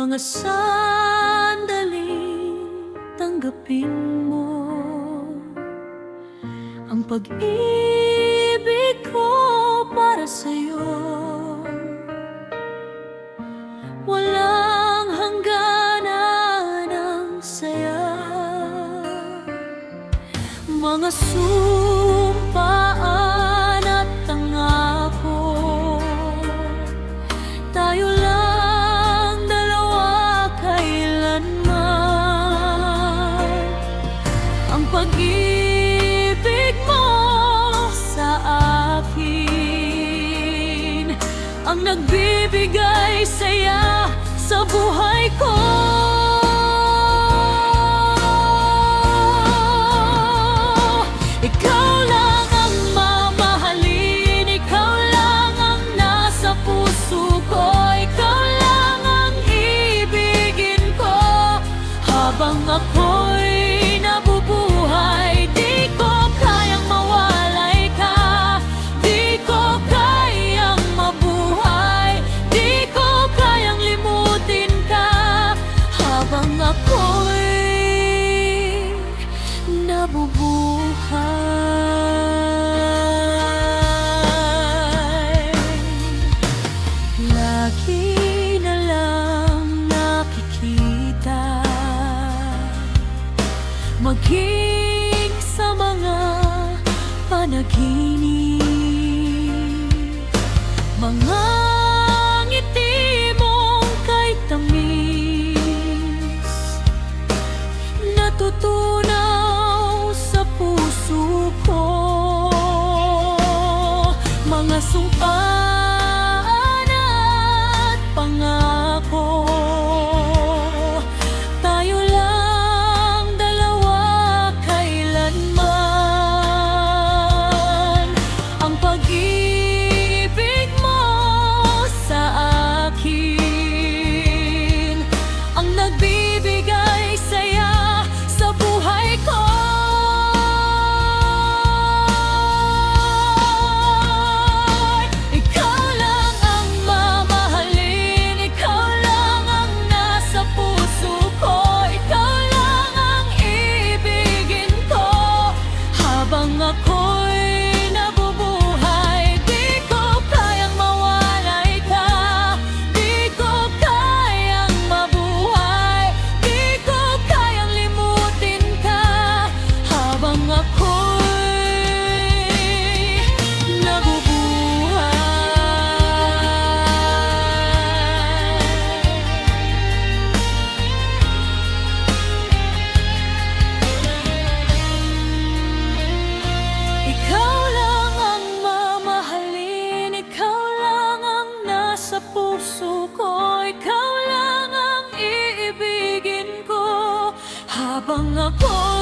Mga sandaling tanggapin mo ang pag-ibig ko para sa'yo. Walang hangganan ang saya, mga sumpaan at tangako. Tayo lang dalawa kailanman. Ang pag-ibig mo sa akin ang nagbibigay saya sa buhay ko. Ikaw lang ang mamahalin, ikaw lang ang nasa puso ko, ikaw lang ang ibigin ko. Habang ako'y nabubuhay, di ko kayang mawalay ka, di ko kayang mabuhay, di ko kayang limutin ka. Habang ako'y nabubuhay, lagi na lang nakikita, maging sa mga panaginip, mga ngiti mong kay tamis, natutunaw sa puso ko. Mga sumpaan at pangako, tayo lang dalawa kailanman. Ang pag-ibig mo sa akin ang nagbibigay saya sa buhay ko. Ikaw lang ang mamahalin, ikaw lang ang nasa puso ko, ikaw lang ang ibigin ko. Habang ako'y nabubuhay, di ko kayang mawalay ka, di ko kayang mabuhay, di ko kayang limutin ka. Habang ako'y nabubuhay. Ikaw lang ang mamahalin, ikaw lang ang nasa puso ko, ikaw lang ang iibigin ko. Habang ako